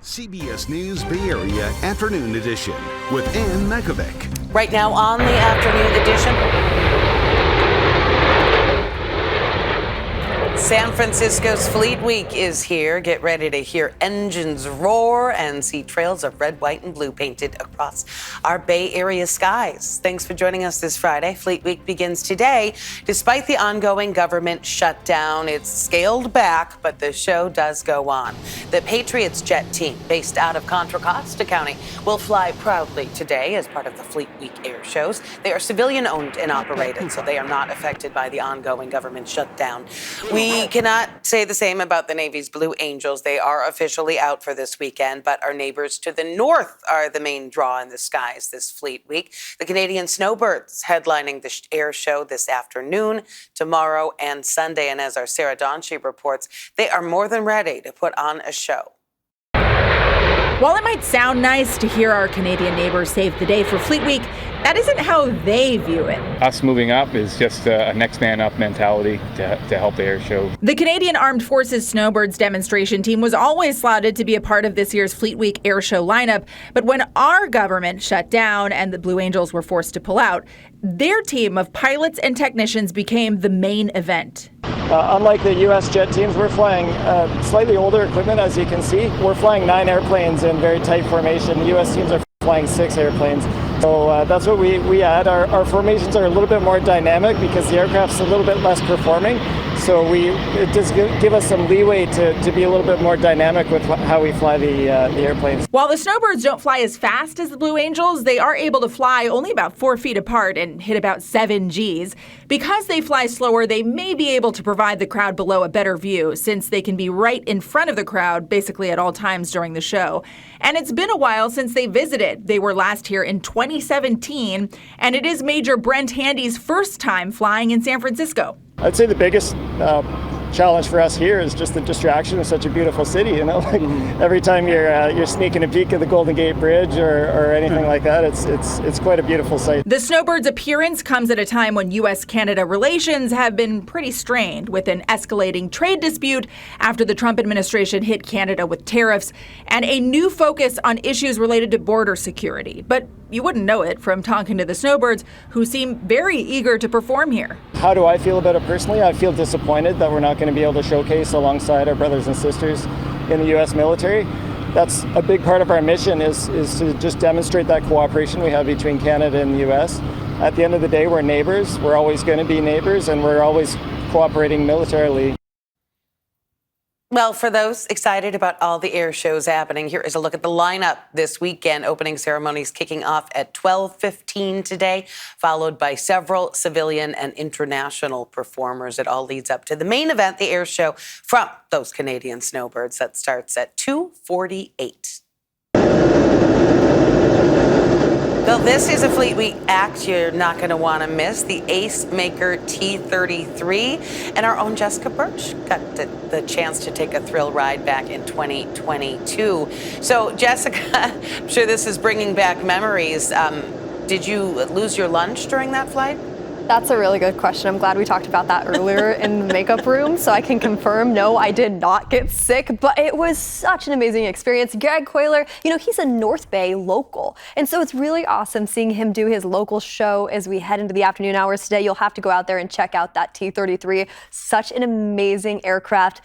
CBS News Bay Area Afternoon Edition with Ann Mekovic. Right now on the Afternoon Edition, San Francisco's Fleet Week is here. Get ready to hear engines roar and see trails of red, white, and blue painted across our Bay Area skies. Thanks for joining us this Friday. Fleet Week begins today. Despite the ongoing government shutdown, it's scaled back, but the show does go on. The Patriots jet team, based out of Contra Costa County, will fly proudly today as part of the Fleet Week air shows. They are civilian-owned and operated, so they are not affected by the ongoing government shutdown. We cannot say the same about the Navy's Blue Angels. They are officially out for this weekend, but our neighbors to the north are the main draw in the skies this Fleet Week. The Canadian Snowbirds headlining the air show this afternoon, tomorrow, and Sunday. And as our Sarah Donchie reports, they are more than ready to put on a show. While it might sound nice to hear our Canadian neighbors save the day for Fleet Week, that isn't how they view it. Us moving up is just a next man up mentality to help the air show. The Canadian Armed Forces Snowbirds demonstration team was always slotted to be a part of this year's Fleet Week air show lineup. But when our government shut down and the Blue Angels were forced to pull out, their team of pilots and technicians became the main event. Unlike the U.S. jet teams, we're flying slightly older equipment, as you can see. We're flying 9 airplanes in very tight formation. The U.S. teams are flying 6 airplanes. So that's what we add. Our formations are a little bit more dynamic because the aircraft's a little bit less performing. So it does give us some leeway to be a little bit more dynamic with how we fly the airplanes. While the Snowbirds don't fly as fast as the Blue Angels, they are able to fly only about 4 feet apart and hit about 7 Gs. Because they fly slower, they may be able to provide the crowd below a better view, since they can be right in front of the crowd basically at all times during the show. And it's been a while since they visited. They were last here in 2017, and it is Major Brent Handy's first time flying in San Francisco. I'd say the biggest challenge for us here is just the distraction of such a beautiful city. You know, like every time you're sneaking a peek at the Golden Gate Bridge or anything like that, it's quite a beautiful sight. The Snowbirds' appearance comes at a time when U.S.-Canada relations have been pretty strained, with an escalating trade dispute after the Trump administration hit Canada with tariffs, and a new focus on issues related to border security. But you wouldn't know it from talking to the Snowbirds, who seem very eager to perform here. How do I feel about it personally? I feel disappointed that we're not going to be able to showcase alongside our brothers and sisters in the U.S. military. That's a big part of our mission is to just demonstrate that cooperation we have between Canada and the U.S. At the end of the day, we're neighbors. We're always going to be neighbors, and we're always cooperating militarily. Well, for those excited about all the air shows happening, here is a look at the lineup this weekend. Opening ceremonies kicking off at 12:15 today, followed by several civilian and international performers. It all leads up to the main event, the air show from those Canadian Snowbirds, that starts at 2:48. Well, this is a Fleet Week act you're not going to want to miss. The Ace Maker T-33. And our own Jessica Birch got the chance to take a thrill ride back in 2022. So, Jessica, I'm sure this is bringing back memories. Did you lose your lunch during that flight? That's a really good question. I'm glad we talked about that earlier in the makeup room, so I can confirm, no, I did not get sick, but it was such an amazing experience. Greg Quayler, he's a North Bay local, and so it's really awesome seeing him do his local show as we head into the afternoon hours today. You'll have to go out there and check out that T-33. Such an amazing aircraft.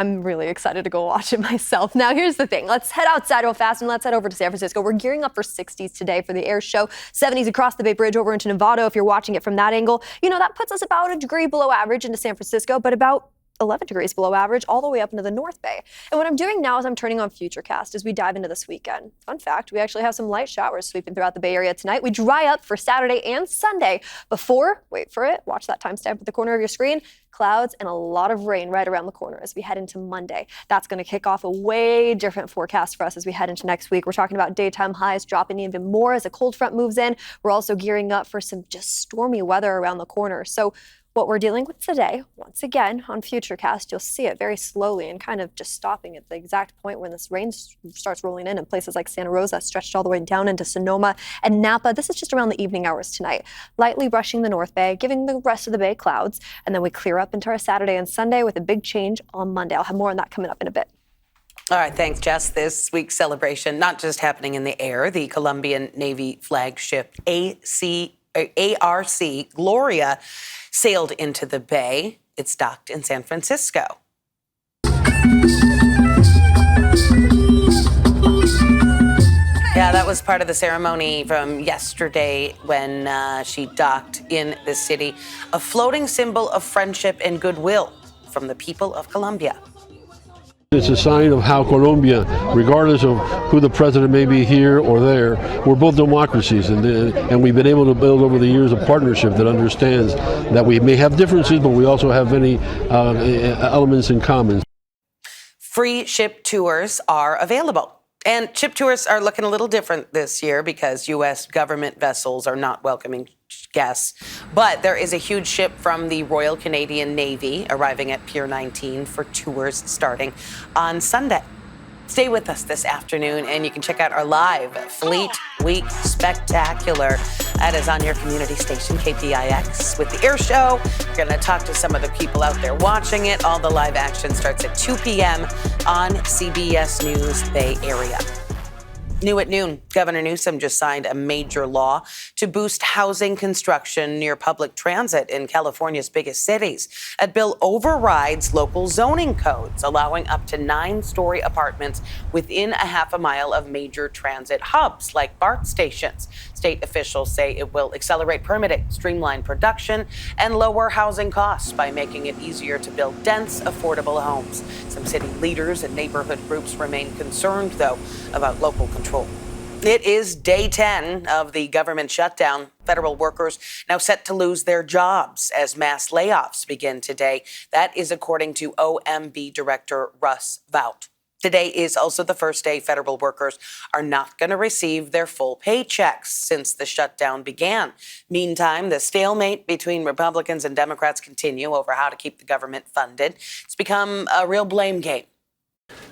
I'm really excited to go watch it myself. Now, here's the thing. Let's head outside real fast and let's head over to San Francisco. We're gearing up for 60s today for the air show. 70s across the Bay Bridge over into Nevada. If you're watching it from that angle, that puts us about a degree below average into San Francisco, but about 11 degrees below average all the way up into the North Bay. And what I'm doing now is I'm turning on Futurecast as we dive into this weekend. Fun fact, we actually have some light showers sweeping throughout the Bay Area tonight. We dry up for Saturday and Sunday before, wait for it, watch that timestamp at the corner of your screen, clouds and a lot of rain right around the corner as we head into Monday. That's going to kick off a way different forecast for us as we head into next week. We're talking about daytime highs dropping even more as a cold front moves in. We're also gearing up for some just stormy weather around the corner. So what we're dealing with today, once again, on Futurecast, you'll see it very slowly and kind of just stopping at the exact point when this rain starts rolling in places like Santa Rosa, stretched all the way down into Sonoma and Napa. This is just around the evening hours tonight. Lightly brushing the North Bay, giving the rest of the Bay clouds, and then we clear up into our Saturday and Sunday with a big change on Monday. I'll have more on that coming up in a bit. All right, thanks, Jess. This week's celebration not just happening in the air. The Colombian Navy flagship ARC Gloria sailed into the bay. It's docked in San Francisco. Yeah, that was part of the ceremony from yesterday when she docked in the city, a floating symbol of friendship and goodwill from the people of Colombia. It's a sign of how Colombia, regardless of who the president may be here or there, we're both democracies, and we've been able to build over the years a partnership that understands that we may have differences, but we also have many elements in common. Free ship tours are available. And ship tours are looking a little different this year because U.S. government vessels are not welcoming guests. But there is a huge ship from the Royal Canadian Navy arriving at Pier 19 for tours starting on Sunday. Stay with us this afternoon, and you can check out our live Fleet Week Spectacular. That is on your community station, KPIX, with the Air Show. We're going to talk to some of the people out there watching it. All the live action starts at 2 p.m. on CBS News Bay Area. New at noon, Governor Newsom just signed a major law to boost housing construction near public transit in California's biggest cities. That bill overrides local zoning codes, allowing up to 9-story apartments within a half a mile of major transit hubs like BART stations. State officials say it will accelerate permitting, streamline production, and lower housing costs by making it easier to build dense, affordable homes. Some city leaders and neighborhood groups remain concerned, though, about local control. It is day 10 of the government shutdown. Federal workers now set to lose their jobs as mass layoffs begin today. That is according to OMB Director Russ Vought. Today is also the first day federal workers are not going to receive their full paychecks since the shutdown began. Meantime, the stalemate between Republicans and Democrats continue over how to keep the government funded. It's become a real blame game.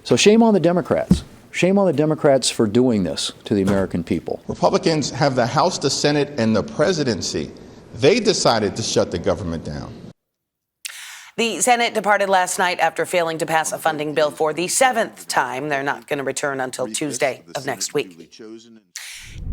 So shame on the Democrats. Shame on the Democrats for doing this to the American people. Republicans have the House, the Senate, and the presidency. They decided to shut the government down. The Senate departed last night after failing to pass a funding bill for the 7th time. They're not going to return until Tuesday of next week.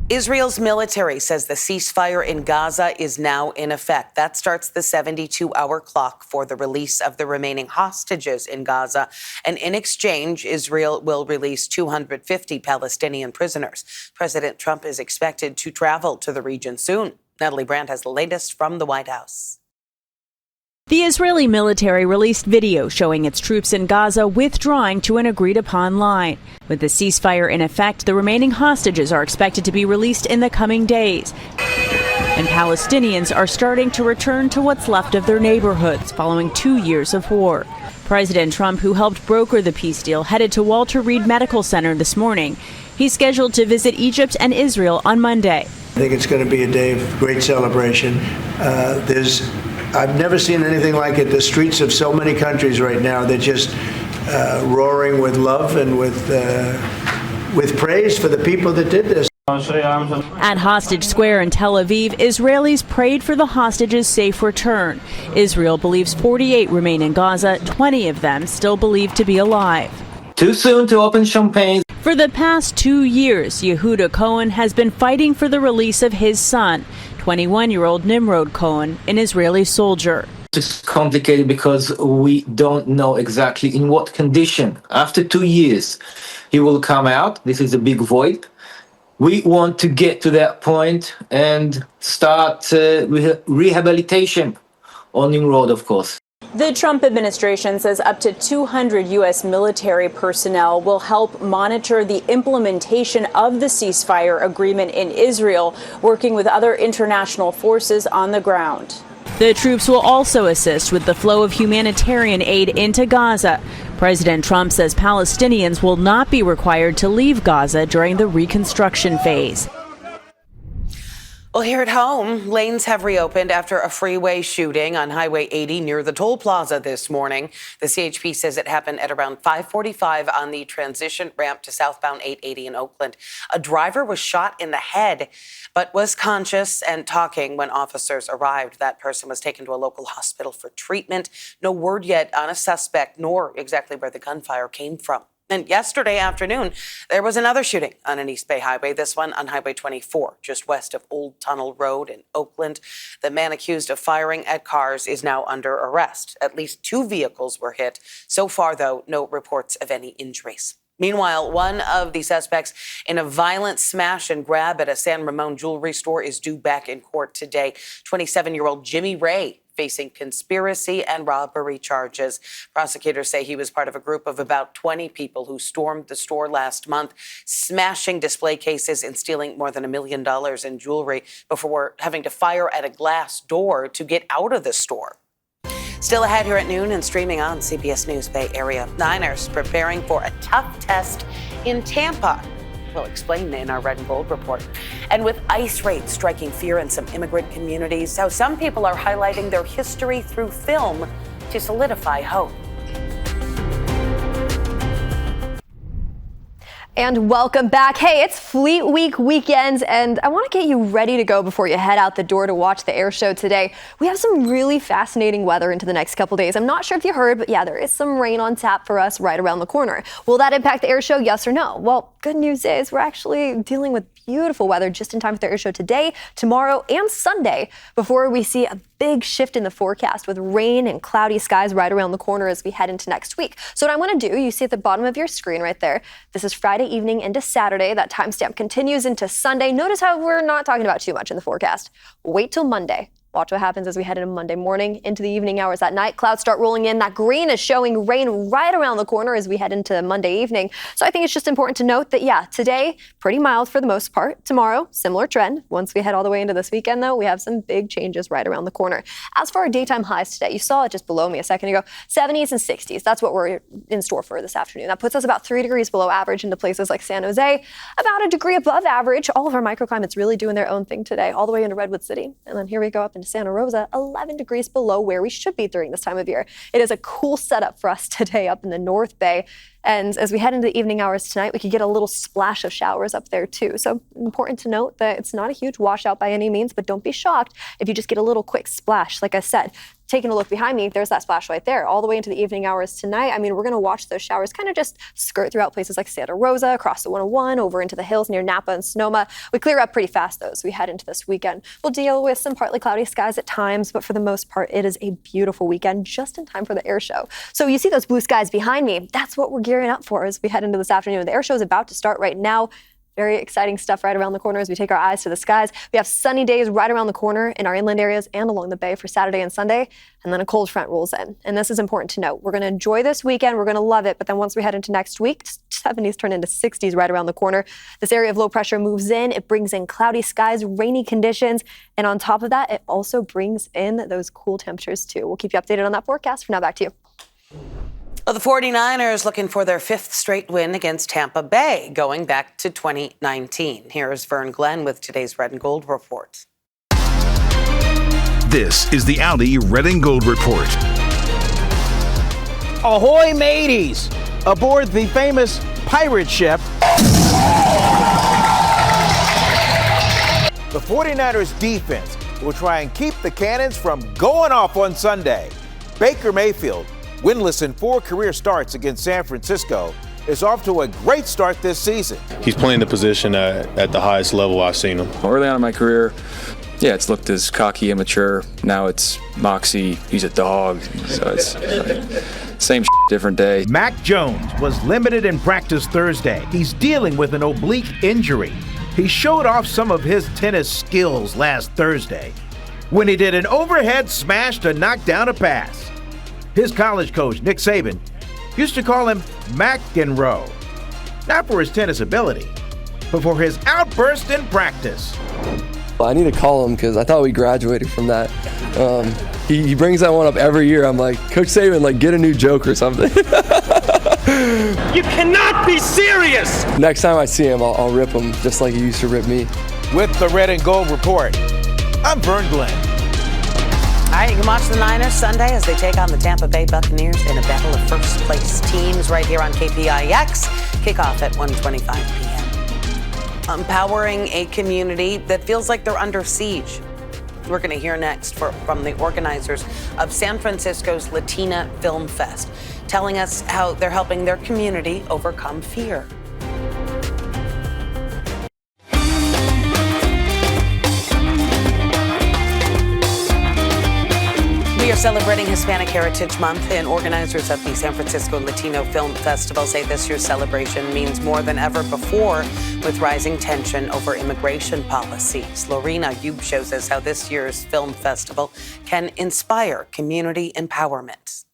Israel's military says the ceasefire in Gaza is now in effect. That starts the 72-hour clock for the release of the remaining hostages in Gaza. And in exchange, Israel will release 250 Palestinian prisoners. President Trump is expected to travel to the region soon. Natalie Brandt has the latest from the White House. The Israeli military released video showing its troops in Gaza withdrawing to an agreed-upon line. With the ceasefire in effect, the remaining hostages are expected to be released in the coming days. And Palestinians are starting to return to what's left of their neighborhoods following 2 years of war. President Trump, who helped broker the peace deal, headed to Walter Reed Medical Center this morning. He's scheduled to visit Egypt and Israel on Monday. I think it's going to be a day of great celebration. I've never seen anything like it. The streets of so many countries right now, they're just roaring with love and with praise for the people that did this. At Hostage Square in Tel Aviv, Israelis prayed for the hostages' safe return. Israel believes 48 remain in Gaza, 20 of them still believed to be alive. Too soon to open champagne. For the past 2 years, Yehuda Cohen has been fighting for the release of his son, 21-year-old Nimrod Cohen, an Israeli soldier. It's complicated because we don't know exactly in what condition. After 2 years, he will come out. This is a big void. We want to get to that point and start rehabilitation on Nimrod, of course. The Trump administration says up to 200 U.S. military personnel will help monitor the implementation of the ceasefire agreement in Israel, working with other international forces on the ground. The troops will also assist with the flow of humanitarian aid into Gaza. President Trump says Palestinians will not be required to leave Gaza during the reconstruction phase. Well, here at home, lanes have reopened after a freeway shooting on Highway 80 near the toll plaza this morning. The CHP says it happened at around 5:45 on the transition ramp to southbound 880 in Oakland. A driver was shot in the head, but was conscious and talking when officers arrived. That person was taken to a local hospital for treatment. No word yet on a suspect, nor exactly where the gunfire came from. And yesterday afternoon, there was another shooting on an East Bay highway, this one on Highway 24, just west of Old Tunnel Road in Oakland. The man accused of firing at cars is now under arrest. At least 2 vehicles were hit. So far, though, no reports of any injuries. Meanwhile, one of the suspects in a violent smash and grab at a San Ramon jewelry store is due back in court today. 27-year-old Jimmy Ray facing conspiracy and robbery charges. Prosecutors say he was part of a group of about 20 people who stormed the store last month, smashing display cases and stealing more than $1 million in jewelry before having to fire at a glass door to get out of the store. Still ahead here at noon and streaming on CBS News Bay Area. Niners preparing for a tough test in Tampa. We'll explain in our Red and Gold report. And with ICE raids striking fear in some immigrant communities, how some people are highlighting their history through film to solidify hope. And welcome back. Hey, it's Fleet Week weekends, and I want to get you ready to go before you head out the door to watch the air show today. We have some really fascinating weather into the next couple days. I'm not sure if you heard, but yeah, there is some rain on tap for us right around the corner. Will that impact the air show? Yes or no? Well, good news is we're actually dealing with beautiful weather just in time for the air show today, tomorrow, and Sunday before we see a big shift in the forecast with rain and cloudy skies right around the corner as we head into next week. So what I want to do, you see at the bottom of your screen right there, this is Friday evening into Saturday. That timestamp continues into Sunday. Notice how we're not talking about too much in the forecast. Wait till Monday. Watch what happens as we head into Monday morning into the evening hours at night. Clouds start rolling in. That green is showing rain right around the corner as we head into Monday evening. So I think it's just important to note that, yeah, today, pretty mild for the most part. Tomorrow, similar trend. Once we head all the way into this weekend, though, we have some big changes right around the corner. As for our daytime highs today, you saw it just below me a second ago, 70s and 60s. That's what we're in store for this afternoon. That puts us about 3 degrees below average into places like San Jose, about a degree above average. All of our microclimates really doing their own thing today, all the way into Redwood City. And then here we go up into Santa Rosa, 11 degrees below where we should be during this time of year. It is a cool setup for us today up in the North Bay. And as we head into the evening hours tonight, we could get a little splash of showers up there too. So important to note that it's not a huge washout by any means, but don't be shocked if you just get a little quick splash. Like I said, taking a look behind me, there's that splash right there all the way into the evening hours tonight. I mean, we're going to watch those showers kind of just skirt throughout places like Santa Rosa, across the 101, over into the hills near Napa and Sonoma. We clear up pretty fast though as we head into this weekend. We'll deal with some partly cloudy skies at times, but for the most part, it is a beautiful weekend just in time for the air show. So you see those blue skies behind me. That's what we're gearing up for as we head into this afternoon. The air show is about to start right now. Very exciting stuff right around the corner as we take our eyes to the skies. We have sunny days right around the corner in our inland areas and along the bay for Saturday and Sunday. And then a cold front rolls in. And this is important to note. We're going to enjoy this weekend. We're going to love it. But then once we head into next week, 70s turn into 60s right around the corner. This area of low pressure moves in. It brings in cloudy skies, rainy conditions. And on top of that, it also brings in those cool temperatures too. We'll keep you updated on that forecast. For now, back to you. Well, the 49ers looking for their 5th straight win against Tampa Bay, going back to 2019. Here's Vern Glenn with today's Red and Gold report. This is the Audi Red and Gold report. Ahoy, mateys! Aboard the famous pirate ship, the 49ers defense will try and keep the Cannons from going off on Sunday. Baker Mayfield, winless in 4 career starts against San Francisco, is off to a great start this season. He's playing the position at the highest level I've seen him. Early on in my career, yeah, it's looked as cocky, immature. Now it's moxie, he's a dog. So it's same different day. Mac Jones was limited in practice Thursday. He's dealing with an oblique injury. He showed off some of his tennis skills last Thursday when he did an overhead smash to knock down a pass. His college coach, Nick Saban, used to call him McEnroe, not for his tennis ability, but for his outburst in practice. Well, I need to call him because I thought we graduated from that. He brings that one up every year. I'm like, Coach Saban, like, get a new joke or something. You cannot be serious! Next time I see him, I'll rip him just like he used to rip me. With the Red and Gold report, I'm Vern Glenn. All right, you can watch the Niners Sunday as they take on the Tampa Bay Buccaneers in a battle of first-place teams right here on KPIX. Kickoff at 1:25 p.m. Empowering a community that feels like they're under siege. We're going to hear next from the organizers of San Francisco's Latino Film Fest. telling us how they're helping their community overcome fear. We are celebrating Hispanic Heritage Month, and organizers of the San Francisco Latino Film Festival say this year's celebration means more than ever before with rising tension over immigration policies. Lorena Yub shows us how this year's film festival can inspire community empowerment.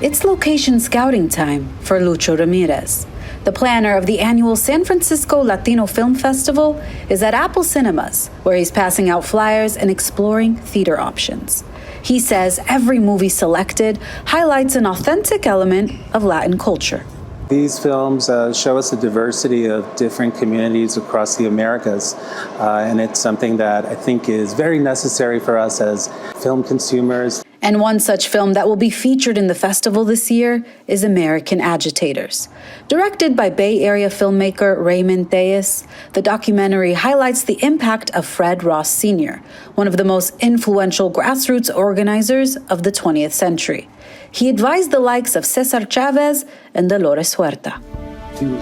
It's location scouting time for Lucho Ramirez. The planner of the annual San Francisco Latino Film Festival is at Apple Cinemas, where he's passing out flyers and exploring theater options. He says every movie selected highlights an authentic element of Latin culture. These films show us the diversity of different communities across the Americas, and it's something that I think is very necessary for us as film consumers. And one such film that will be featured in the festival this year is American Agitators. Directed by Bay Area filmmaker Raymond Tellez, the documentary highlights the impact of Fred Ross Sr., one of the most influential grassroots organizers of the 20th century. He advised the likes of Cesar Chavez and Dolores Huerta.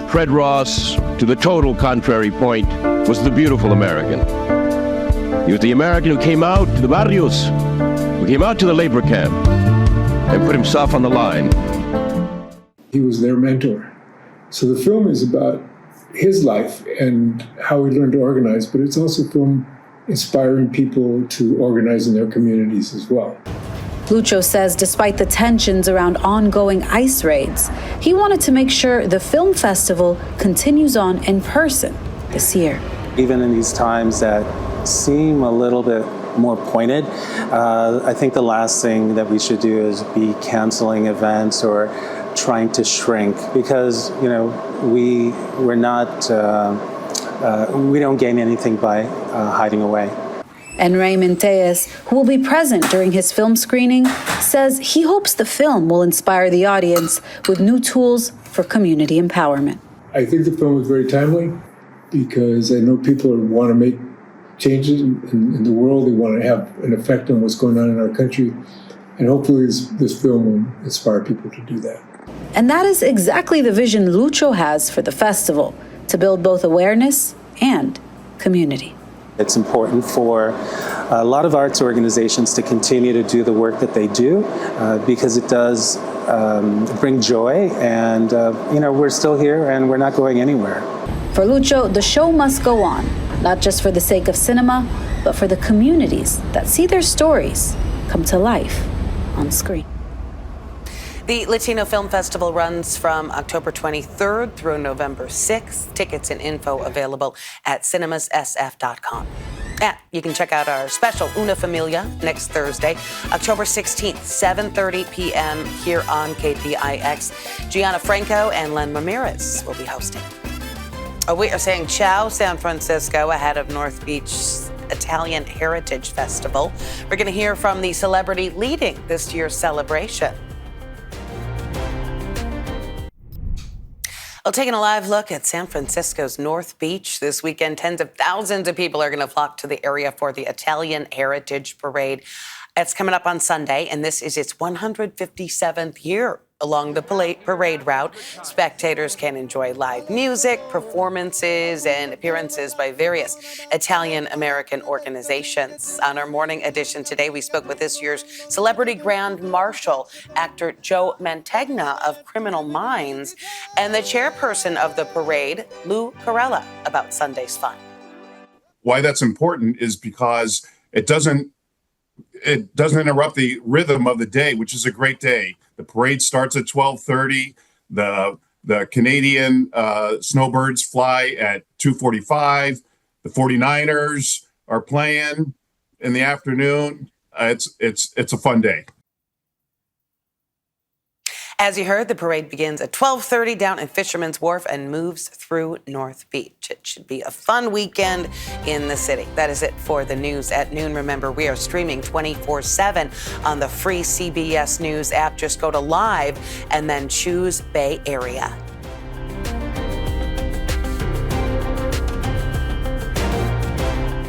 Fred Ross, to the total contrary point, was the beautiful American. He was the American who came out to the barrios, who came out to the labor camp and put himself on the line. He was their mentor. So the film is about his life and how he learned to organize, but it's also a film inspiring people to organize in their communities as well. Lucho says despite the tensions around ongoing ICE raids, he wanted to make sure the film festival continues on in person this year. Even in these times that seem a little bit more pointed, I think the last thing that we should do is be canceling events or trying to shrink, because we don't gain anything by hiding away. And Raymond Tellez, who will be present during his film screening, says he hopes the film will inspire the audience with new tools for community empowerment. I think the film was very timely because I know people want to make changes in the world. They want to have an effect on what's going on in our country. And hopefully this film will inspire people to do that. And that is exactly the vision Lucho has for the festival, to build both awareness and community. It's important for a lot of arts organizations to continue to do the work that they do because it does bring joy, and we're still here and we're not going anywhere. For Lucho, the show must go on, not just for the sake of cinema, but for the communities that see their stories come to life on screen. The Latino Film Festival runs from October 23rd through November 6th. Tickets and info available at cinemassf.com. And you can check out our special Una Familia next Thursday, October 16th, 7:30 p.m. here on KPIX. Gianna Franco and Len Ramirez will be hosting. We are saying ciao, San Francisco, ahead of North Beach's Italian Heritage Festival. We're going to hear from the celebrity leading this year's celebration. Well, taking a live look at San Francisco's North Beach this weekend, tens of thousands of people are going to flock to the area for the Italian Heritage Parade. It's coming up on Sunday, and this is its 157th year. Along the parade route, spectators can enjoy live music, performances, and appearances by various Italian-American organizations. On our morning edition today, we spoke with this year's Celebrity Grand Marshal, actor Joe Mantegna of Criminal Minds, and the chairperson of the parade, Lou Carella, about Sunday's fun. Why that's important is because it doesn't interrupt the rhythm of the day, which is a great day. The parade starts at 12:30. The Canadian Snowbirds fly at 2:45. The 49ers are playing in the afternoon. It's a fun day. As you heard, the parade begins at 12:30 down in Fisherman's Wharf and moves through North Beach. It should be a fun weekend in the city. That is it for the news at noon. Remember, we are streaming 24/7 on the free CBS News app. Just go to Live and then choose Bay Area.